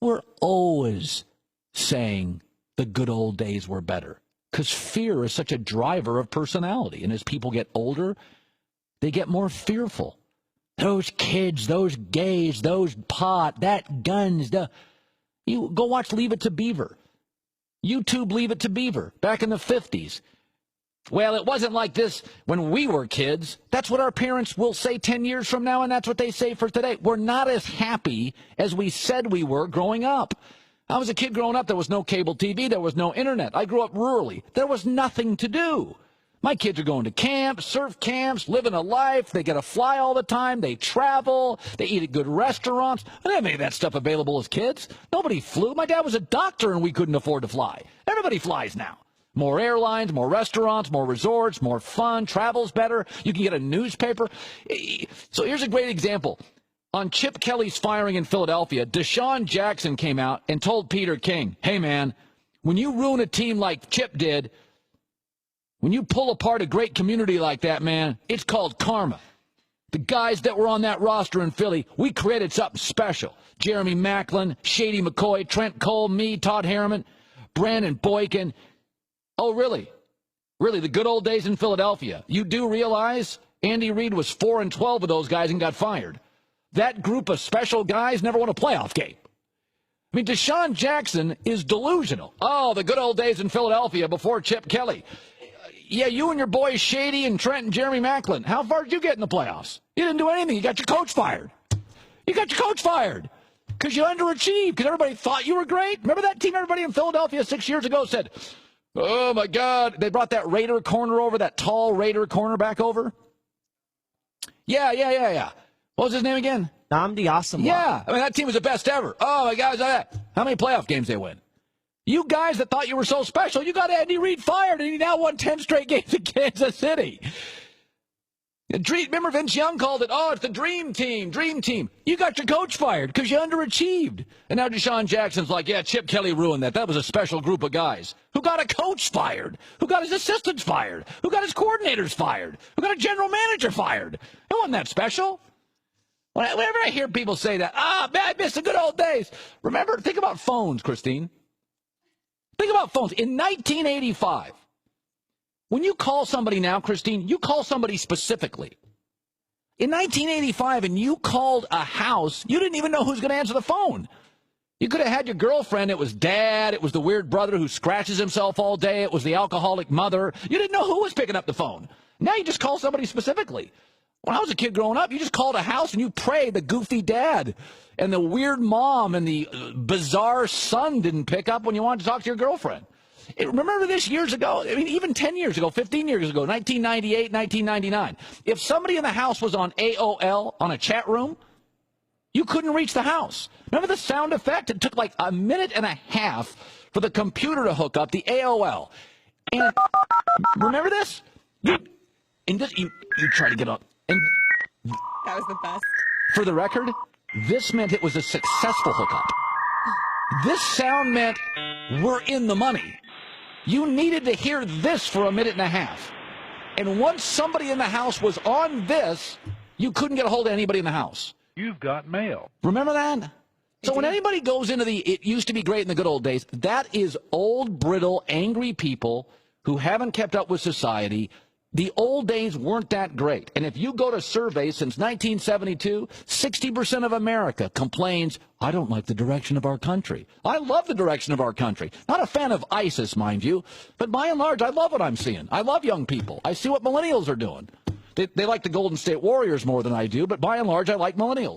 We're always saying the good old days were better because fear is such a driver of personality. And as people get older, they get more fearful. Those kids, those gays, those pot, that guns. You go watch Leave It to Beaver. YouTube Leave It to Beaver back in the 50s. Well, it wasn't like this when we were kids. That's what our parents will say 10 years from now, and that's what they say for today. We're not as happy as we said we were growing up. I was a kid growing up. There was no cable TV. There was no internet. I grew up rurally. There was nothing to do. My kids are going to camps, surf camps, living a life. They get to fly all the time. They travel. They eat at good restaurants. I didn't have any of that stuff available as kids. Nobody flew. My dad was a doctor, and we couldn't afford to fly. Everybody flies now. More airlines, more restaurants, more resorts, more fun, travel's better. You can get a newspaper. So here's a great example. On Chip Kelly's firing in Philadelphia, Deshaun Jackson came out and told Peter King, hey, man, when you ruin a team like Chip did, when you pull apart a great community like that, man, it's called karma. The guys that were on that roster in Philly, we created something special. Jeremy Maclin, Shady McCoy, Trent Cole, me, Todd Harriman, Brandon Boykin. Oh, really? Really, the good old days in Philadelphia. You do realize Andy Reid was 4-12 with those guys and got fired. That group of special guys never won a playoff game. I mean, Deshaun Jackson is delusional. Oh, the good old days in Philadelphia before Chip Kelly. Yeah, you and your boys Shady and Trent and Jeremy Maclin, how far did you get in the playoffs? You didn't do anything. You got your coach fired. You got your coach fired because you underachieved, because everybody thought you were great. Remember that team everybody in Philadelphia 6 years ago said, oh, my God. They brought that Raider corner over, that tall Raider cornerback over. Yeah. What was his name again? Nnamdi Asomugha. Yeah. I mean, that team was the best ever. Oh, my God. How many playoff games they win? You guys that thought you were so special, you got Andy Reid fired, and he now won 10 straight games in Kansas City. Remember Vince Young called it, oh, it's the dream team. You got your coach fired because you underachieved. And now Deshaun Jackson's like, yeah, Chip Kelly ruined that. That was a special group of guys. Who got a coach fired? Who got his assistants fired? Who got his coordinators fired? Who got a general manager fired? It wasn't that special. Whenever I hear people say that, man, I miss the good old days. Remember, think about phones, Christine. Think about phones. In 1985, when you call somebody now, Christine, you call somebody specifically. In 1985, and you called a house, you didn't even know who's going to answer the phone. You could have had your girlfriend. It was dad. It was the weird brother who scratches himself all day. It was the alcoholic mother. You didn't know who was picking up the phone. Now you just call somebody specifically. When I was a kid growing up, you just called a house and you prayed the goofy dad and the weird mom and the bizarre son didn't pick up when you wanted to talk to your girlfriend. Remember this years ago? I mean, even 10 years ago, 15 years ago, 1998, 1999. If somebody in the house was on AOL, on a chat room, you couldn't reach the house. Remember the sound effect? It took like a minute and a half for the computer to hook up, the AOL. And remember this? You try to get on. And that was the best. For the record, this meant it was a successful hookup. This sound meant we're in the money. You needed to hear this for a minute and a half. And once somebody in the house was on this, you couldn't get a hold of anybody in the house. You've got mail. Remember that? So when anybody goes into it used to be great in the good old days, that is old, brittle, angry people who haven't kept up with society. The old days weren't that great. And if you go to surveys since 1972, 60% of America complains, I don't like the direction of our country. I love the direction of our country. Not a fan of ISIS, mind you. But by and large, I love what I'm seeing. I love young people. I see what millennials are doing. They like the Golden State Warriors more than I do, but by and large, I like millennials.